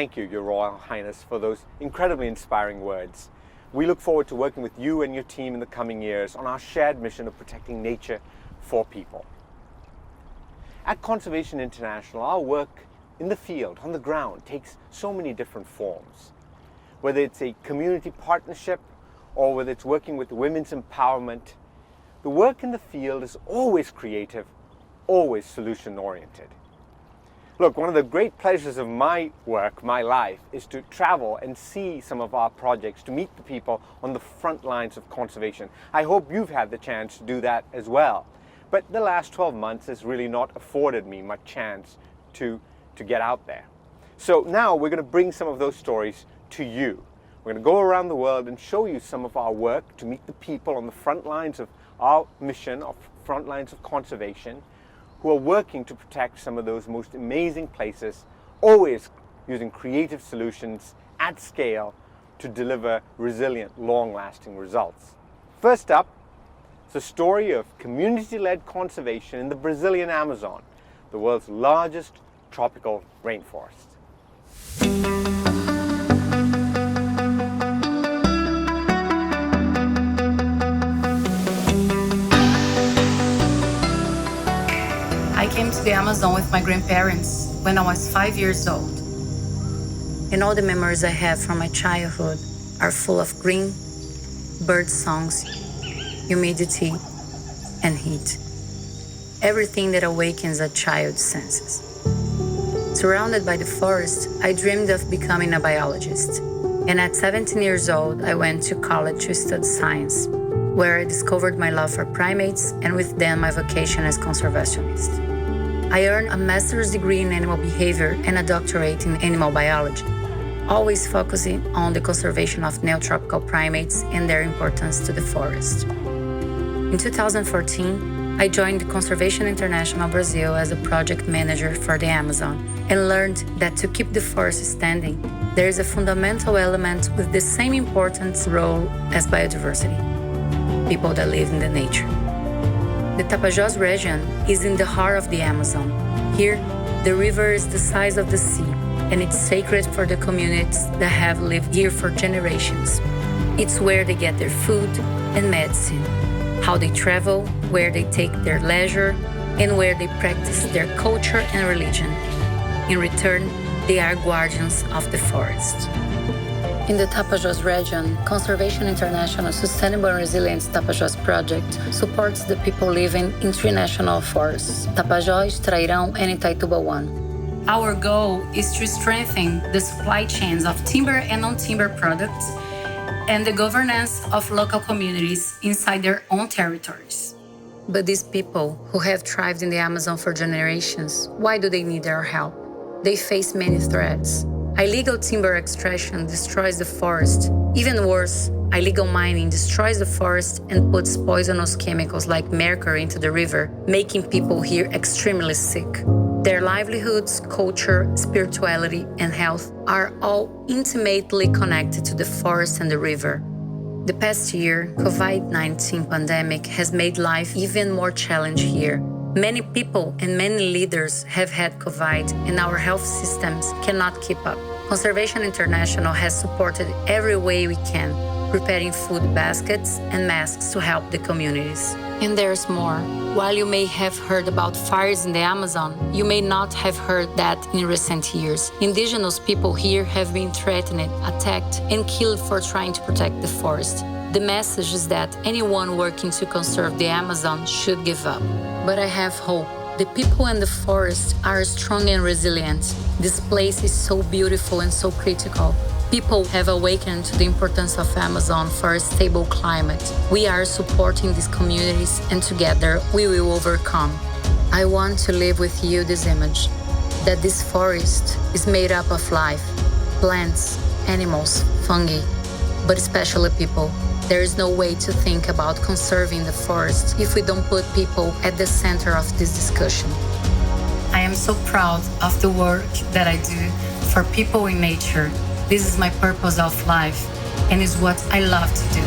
thank you, Your Royal Highness, for those incredibly inspiring words. We look forward to working with you and your team in the coming years on our shared mission of protecting nature for people. At Conservation International, our work in the field, on the ground, takes so many different forms. Whether it's a community partnership or whether it's working with women's empowerment, the work in the field is always creative, always solution-oriented. Look, one of the great pleasures of my work, my life, is to travel and see some of our projects, to meet the people on the front lines of conservation. I hope you've had the chance to do that as well. But the last 12 months has really not afforded me much chance to get out there. So now we're going to bring some of those stories to you. We're going to go around the world and show you some of our work to meet the people on the front lines of our mission, of front lines of conservation, who are working to protect some of those most amazing places, always using creative solutions at scale to deliver resilient, long-lasting results. First up, it's a story of community-led conservation in the Brazilian Amazon, the world's largest tropical rainforest. I came to the Amazon with my grandparents when I was 5 years old. And all the memories I have from my childhood are full of green, bird songs, humidity, and heat. Everything that awakens a child's senses. Surrounded by the forest, I dreamed of becoming a biologist. And at 17 years old, I went to college to study science, where I discovered my love for primates and with them my vocation as conservationist. I earned a master's degree in animal behavior and a doctorate in animal biology, always focusing on the conservation of neotropical primates and their importance to the forest. In 2014, I joined the Conservation International Brazil as a project manager for the Amazon and learned that to keep the forest standing, there is a fundamental element with the same important role as biodiversity: people that live in the nature. The Tapajós region is in the heart of the Amazon. Here, the river is the size of the sea, and it's sacred for the communities that have lived here for generations. It's where they get their food and medicine, how they travel, where they take their leisure, and where they practice their culture and religion. In return, they are guardians of the forest. In the Tapajós region, Conservation International Sustainable and Resilient Tapajós project supports the people living in 3 national forests, Tapajós, Trairão, and Itaituba I. Our goal is to strengthen the supply chains of timber and non-timber products and the governance of local communities inside their own territories. But these people who have thrived in the Amazon for generations, why do they need our help? They face many threats. Illegal timber extraction destroys the forest. Even worse, illegal mining destroys the forest and puts poisonous chemicals like mercury into the river, making people here extremely sick. Their livelihoods, culture, spirituality, and health are all intimately connected to the forest and the river. The past year, COVID-19 pandemic has made life even more challenging here. Many people and many leaders have had COVID, and our health systems cannot keep up. Conservation International has supported every way we can, preparing food baskets and masks to help the communities. And there's more. While you may have heard about fires in the Amazon, you may not have heard that in recent years. Indigenous people here have been threatened, attacked, and killed for trying to protect the forest. The message is that anyone working to conserve the Amazon should give up. But I have hope. The people and the forest are strong and resilient. This place is so beautiful and so critical. People have awakened to the importance of Amazon for a stable climate. We are supporting these communities, and together we will overcome. I want to leave with you this image, that this forest is made up of life, plants, animals, fungi, but especially people. There is no way to think about conserving the forest if we don't put people at the center of this discussion. I am so proud of the work that I do for people in nature. This is my purpose of life and is what I love to do.